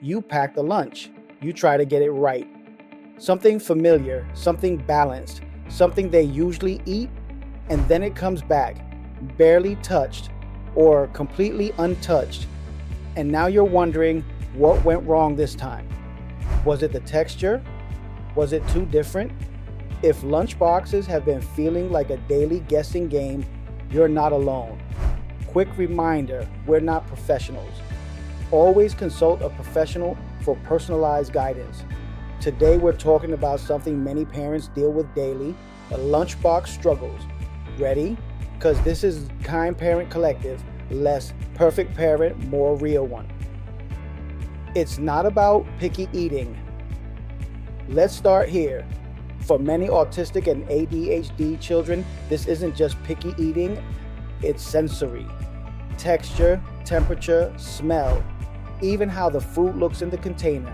You pack the lunch. You try to get it right. Something familiar, something balanced, something they usually eat, and then it comes back, barely touched or completely untouched. And now you're wondering what went wrong this time. Was it the texture? Was it too different? If lunchboxes have been feeling like a daily guessing game, you're not alone. Quick reminder, we're not professionals. Always consult a professional for personalized guidance. Today we're talking about something many parents deal with daily, the lunchbox struggles. Ready? Because this is Kind Parent Collective, less perfect parent, more real one. It's not about picky eating. Let's start here. For many autistic and ADHD children, this isn't just picky eating, it's sensory. Texture, temperature, smell, even how the food looks in the container.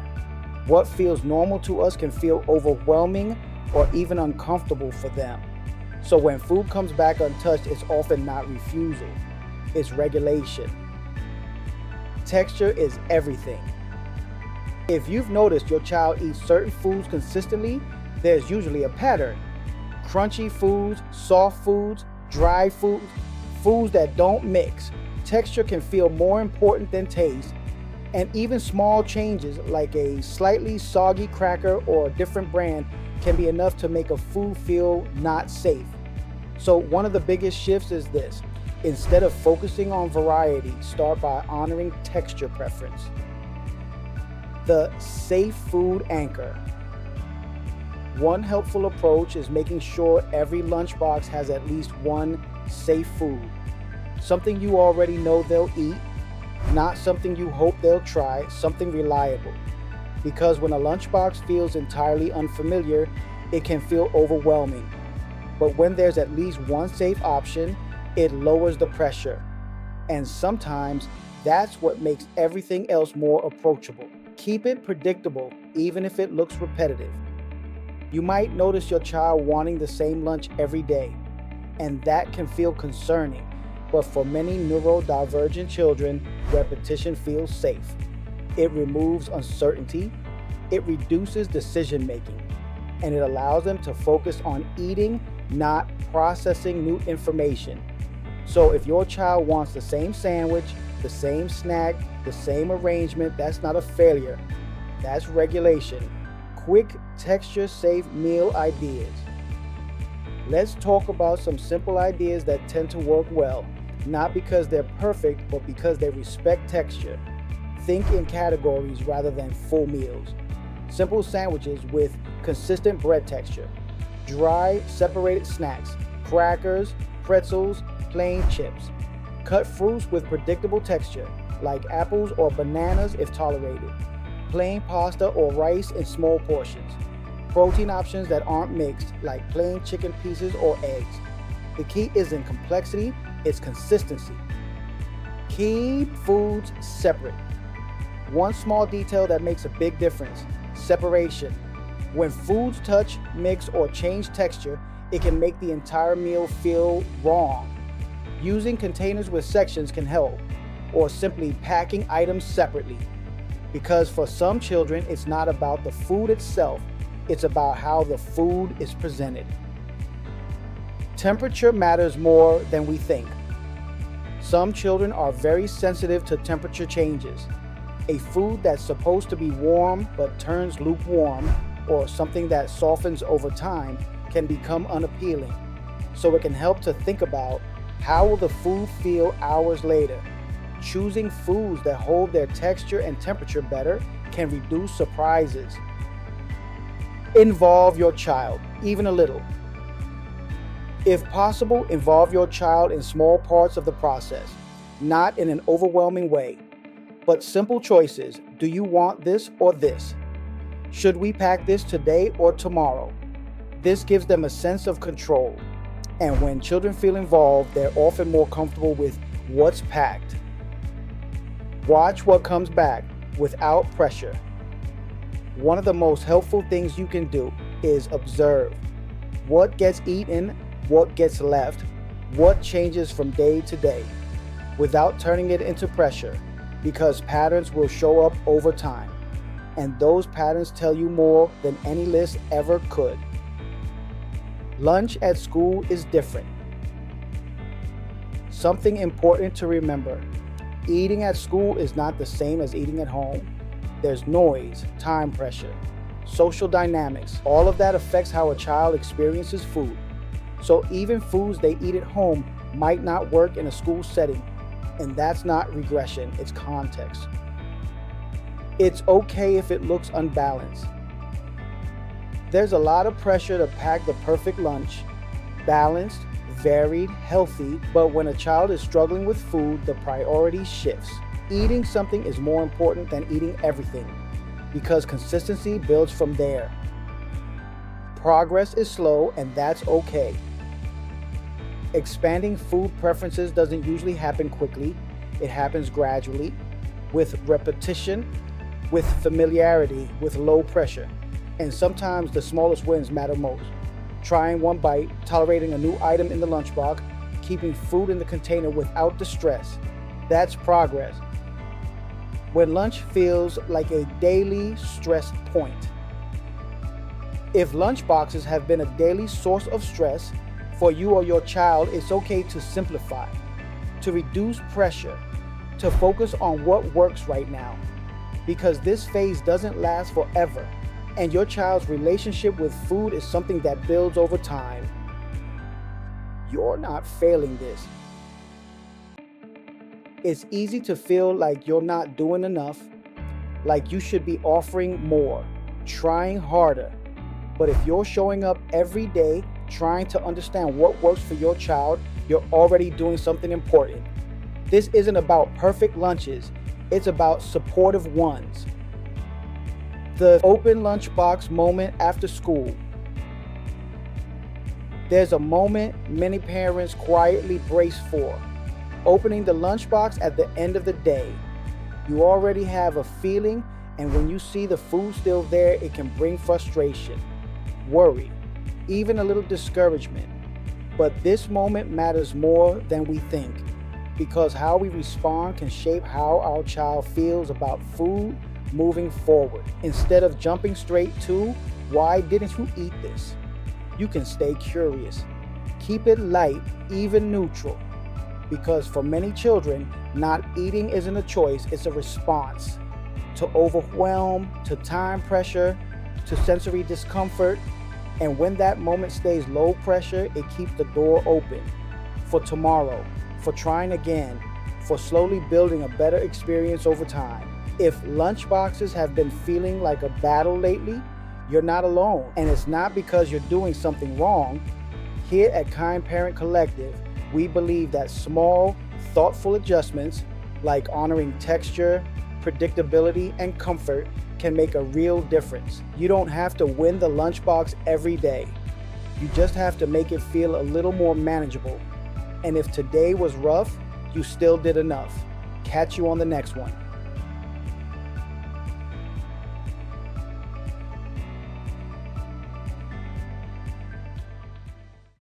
What feels normal to us can feel overwhelming or even uncomfortable for them. So when food comes back untouched, it's often not refusal, it's regulation. Texture is everything. If you've noticed your child eats certain foods consistently, there's usually a pattern. Crunchy foods, soft foods, dry foods, foods that don't mix. Texture can feel more important than taste, and even small changes like a slightly soggy cracker or a different brand can be enough to make a food feel not safe. So one of the biggest shifts is this. Instead of focusing on variety, start by honoring texture preference. The safe food anchor. One helpful approach is making sure every lunchbox has at least one safe food. Something you already know they'll eat, not something you hope they'll try, something reliable. Because when a lunchbox feels entirely unfamiliar, it can feel overwhelming. But when there's at least one safe option, it lowers the pressure. And sometimes that's what makes everything else more approachable. Keep it predictable, even if it looks repetitive. You might notice your child wanting the same lunch every day, and that can feel concerning. But for many neurodivergent children, repetition feels safe. It removes uncertainty, it reduces decision making, and it allows them to focus on eating, not processing new information. So if your child wants the same sandwich, the same snack, the same arrangement, that's not a failure. That's regulation. Quick texture-safe meal ideas. Let's talk about some simple ideas that tend to work well, not because they're perfect, but because they respect texture. Think in categories rather than full meals. Simple sandwiches with consistent bread texture. Dry, separated snacks, crackers, pretzels, plain chips. Cut fruits with predictable texture, like apples or bananas if tolerated. Plain pasta or rice in small portions. Protein options that aren't mixed, like plain chicken pieces or eggs. The key isn't complexity, it's consistency. Keep foods separate. One small detail that makes a big difference: separation. When foods touch, mix, or change texture, it can make the entire meal feel wrong. Using containers with sections can help, or simply packing items separately. Because for some children, it's not about the food itself, it's about how the food is presented. Temperature matters more than we think. Some children are very sensitive to temperature changes. A food that's supposed to be warm but turns lukewarm, or something that softens over time, can become unappealing. So it can help to think about, how will the food feel hours later? Choosing foods that hold their texture and temperature better can reduce surprises. Involve your child, even a little. If possible, involve your child in small parts of the process, not in an overwhelming way, but simple choices. Do you want this or this? Should we pack this today or tomorrow? This gives them a sense of control. And when children feel involved, they're often more comfortable with what's packed. Watch what comes back without pressure. One of the most helpful things you can do is observe what gets eaten, what gets left, what changes from day to day, without turning it into pressure, because patterns will show up over time. and those patterns tell you more than any list ever could. Lunch at school is different. Something important to remember: eating at school is not the same as eating at home. There's noise, time pressure, social dynamics. All of that affects how a child experiences food. So even foods they eat at home might not work in a school setting. And that's not regression, it's context. It's okay if it looks unbalanced. There's a lot of pressure to pack the perfect lunch, balanced, varied, healthy, but when a child is struggling with food, the priority shifts. Eating something is more important than eating everything, because consistency builds from there. Progress is slow, and that's okay. Expanding food preferences doesn't usually happen quickly. It happens gradually, with repetition, with familiarity, with low pressure. And sometimes the smallest wins matter most. Trying one bite, tolerating a new item in the lunchbox, keeping food in the container without distress. That's progress. When lunch feels like a daily stress point. If lunchboxes have been a daily source of stress for you or your child, it's okay to simplify, to reduce pressure, to focus on what works right now. Because this phase doesn't last forever, and your child's relationship with food is something that builds over time. You're not failing this. It's easy to feel like you're not doing enough, like you should be offering more, trying harder. But if you're showing up every day, trying to understand what works for your child, you're already doing something important. This isn't about perfect lunches, it's about supportive ones. The open lunchbox moment after school. There's a moment many parents quietly brace for. Opening the lunchbox at the end of the day. You already have a feeling, and when you see the food still there, it can bring frustration, worry, even a little discouragement. But this moment matters more than we think, because how we respond can shape how our child feels about food moving forward. Instead of jumping straight to, why didn't you eat this? You can stay curious. Keep it light, even neutral. Because for many children, not eating isn't a choice, it's a response to overwhelm, to time pressure, to sensory discomfort. And when that moment stays low pressure, it keeps the door open for tomorrow, for trying again, for slowly building a better experience over time. If lunchboxes have been feeling like a battle lately, you're not alone. And it's not because you're doing something wrong. Here at Kind Parent Collective, we believe that small, thoughtful adjustments like honoring texture, predictability, and comfort can make a real difference. You don't have to win the lunchbox every day. You just have to make it feel a little more manageable. And if today was rough, you still did enough. Catch you on the next one.